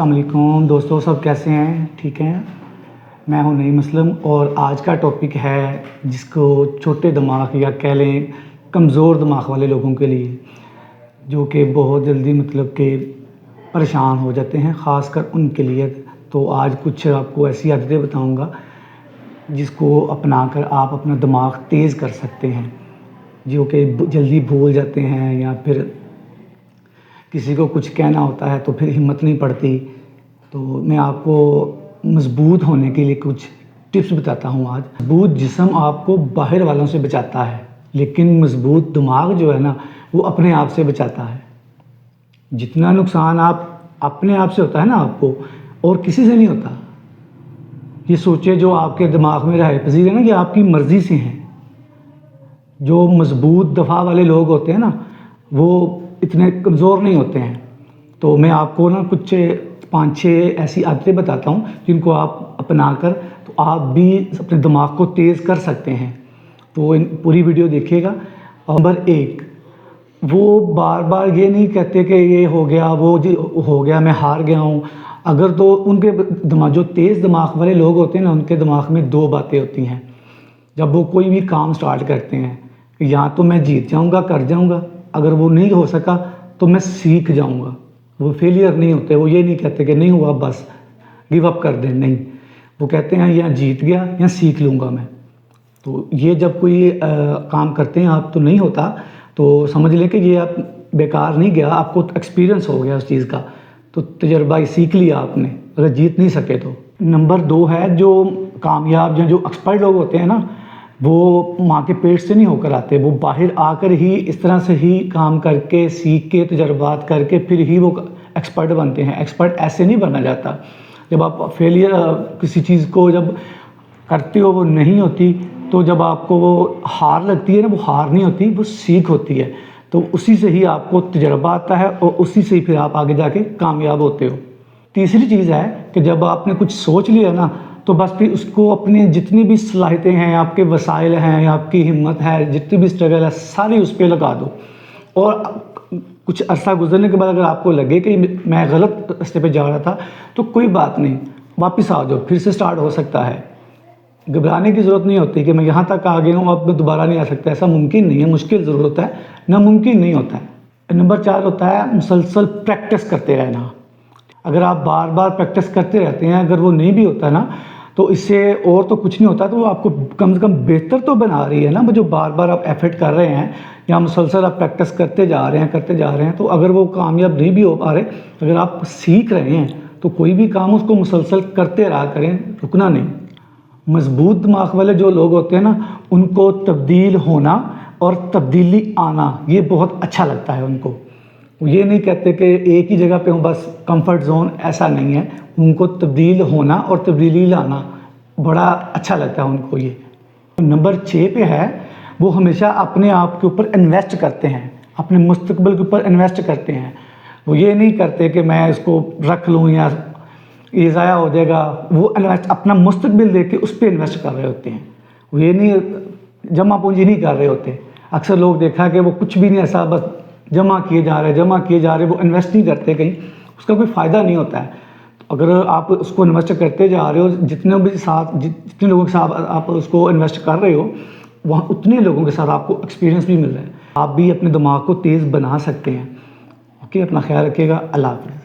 السلام علیکم دوستو، سب کیسے ہیں؟ ٹھیک ہیں؟ میں ہوں نعیم اسلم اور آج کا ٹاپک ہے جس کو چھوٹے دماغ یا کہہ لیں کمزور دماغ والے لوگوں کے لیے، جو کہ بہت جلدی کہ پریشان ہو جاتے ہیں، خاص کر ان کے لیے۔ تو آج کچھ آپ کو ایسی عادتیں بتاؤں گا جس کو اپنا کر آپ اپنا دماغ تیز کر سکتے ہیں، جو کہ جلدی بھول جاتے ہیں یا پھر کسی کو کچھ کہنا ہوتا ہے تو پھر ہمت نہیں پڑتی۔ تو میں آپ کو مضبوط ہونے کے لیے کچھ ٹپس بتاتا ہوں آج۔ مضبوط جسم آپ کو باہر والوں سے بچاتا ہے، لیکن مضبوط دماغ جو ہے نا وہ اپنے آپ سے بچاتا ہے۔ جتنا نقصان آپ اپنے آپ سے ہوتا ہے نا آپ کو، اور کسی سے نہیں ہوتا۔ یہ سوچے جو آپ کے دماغ میں رہے پذیر ہے نا کہ آپ کی مرضی سے ہیں۔ جو مضبوط دفاع والے لوگ ہوتے ہیں نا وہ اتنے کمزور نہیں ہوتے ہیں۔ تو میں آپ کو نا کچھ 5-6 ایسی عادتیں بتاتا ہوں جن کو آپ اپنا کر تو آپ بھی اپنے دماغ کو تیز کر سکتے ہیں۔ تو پوری ویڈیو دیکھیے گا۔ نمبر 1، وہ بار بار یہ نہیں کہتے کہ یہ ہو گیا وہ ہو گیا میں ہار گیا ہوں۔ اگر تو ان کے دماغ جو تیز دماغ والے لوگ ہوتے ہیں نا ان کے دماغ میں 2 باتیں ہوتی ہیں جب وہ کوئی بھی کام سٹارٹ کرتے ہیں، کہ یا تو میں جیت جاؤں گا، کر جاؤں گا، اگر وہ نہیں ہو سکا تو میں سیکھ جاؤں گا۔ وہ فیلئر نہیں ہوتے، وہ یہ نہیں کہتے کہ نہیں ہوا بس گیو اپ کر دیں، نہیں، وہ کہتے ہیں یا جیت گیا یا سیکھ لوں گا میں۔ تو یہ جب کوئی کام کرتے ہیں آپ تو نہیں ہوتا تو سمجھ لیں کہ یہ آپ بیکار نہیں گیا، آپ کو ایکسپیرینس ہو گیا اس چیز کا، تو تجربہ ہی سیکھ لیا آپ نے، اگر جیت نہیں سکے تو۔ نمبر 2 ہے جو کامیاب جو ایکسپرٹ لوگ ہوتے ہیں نا وہ ماں کے پیٹ سے نہیں ہو کر آتے، وہ باہر آ کر ہی اس طرح سے ہی کام کر کے سیکھ کے تجربات کر کے پھر ہی وہ ایکسپرٹ بنتے ہیں۔ ایکسپرٹ ایسے نہیں بنا جاتا۔ جب آپ فیلئر کسی چیز کو جب کرتے ہو وہ نہیں ہوتی، تو جب آپ کو وہ ہار لگتی ہے نا، وہ ہار نہیں ہوتی، وہ سیکھ ہوتی ہے۔ تو اسی سے ہی آپ کو تجربہ آتا ہے اور اسی سے ہی پھر آپ آگے جا کے کامیاب ہوتے ہو۔ تیسری چیز ہے کہ جب آپ نے کچھ سوچ لیا نا تو بس پھر اس کو اپنی جتنی بھی صلاحیتیں ہیں، آپ کے وسائل ہیں، آپ کی ہمت ہے، جتنی بھی اسٹرگل ہے ساری اس پہ لگا دو۔ اور کچھ عرصہ گزرنے کے بعد اگر آپ کو لگے کہ میں غلط راستے پہ جا رہا تھا تو کوئی بات نہیں، واپس آ جاؤ، پھر سے سٹارٹ ہو سکتا ہے۔ گھبرانے کی ضرورت نہیں ہوتی کہ میں یہاں تک آ گیا ہوں اب میں دوبارہ نہیں آ سکتا، ایسا ممکن نہیں ہے، مشکل ضرور ہوتا ہے، ناممکن نہیں ہوتا ہے۔ نمبر 4 ہوتا ہے مسلسل پریکٹس کرتے رہنا۔ اگر آپ بار بار پریکٹس کرتے رہتے ہیں، اگر وہ نہیں بھی ہوتا نا تو اس سے اور تو کچھ نہیں ہوتا، تو وہ آپ کو کم سے کم بہتر تو بنا رہی ہے نا، جو بار بار آپ ایفرٹ کر رہے ہیں یا مسلسل آپ پریکٹس کرتے جا رہے ہیں تو اگر وہ کامیاب نہیں بھی ہو پا رہے، اگر آپ سیکھ رہے ہیں تو کوئی بھی کام اس کو مسلسل کرتے رہا کریں، رکنا نہیں۔ مضبوط دماغ والے جو لوگ ہوتے ہیں نا ان کو تبدیل ہونا اور تبدیلی آنا یہ بہت اچھا لگتا ہے ان کو۔ وہ یہ نہیں کہتے کہ ایک ہی جگہ پہ ہوں بس کمفرٹ زون، ایسا نہیں ہے، ان کو تبدیل ہونا اور تبدیلی لانا بڑا اچھا لگتا ہے ان کو۔ یہ نمبر 6 پہ ہے، وہ ہمیشہ اپنے آپ کے اوپر انویسٹ کرتے ہیں، اپنے مستقبل کے اوپر انویسٹ کرتے ہیں۔ وہ یہ نہیں کرتے کہ میں اس کو رکھ لوں یا یہ ضائع ہو جائے گا، وہ انویسٹ اپنا مستقبل دیکھ کے اس پہ انویسٹ کر رہے ہوتے ہیں۔ وہ یہ نہیں جمع پونجی نہیں کر رہے ہوتے۔ اکثر لوگ دیکھا کہ وہ کچھ بھی نہیں، ایسا بس جمع کیے جا رہے، وہ انویسٹ نہیں کرتے کہیں، اس کا کوئی فائدہ نہیں ہوتا ہے۔ اگر آپ اس کو انویسٹ کرتے جا رہے ہو، جتنے لوگوں کے ساتھ آپ اس کو انویسٹ کر رہے ہو وہاں اتنے لوگوں کے ساتھ آپ کو ایکسپیرینس بھی مل رہا ہے، آپ بھی اپنے دماغ کو تیز بنا سکتے ہیں۔ اوکے، اپنا خیال رکھیے گا، اللہ حافظ۔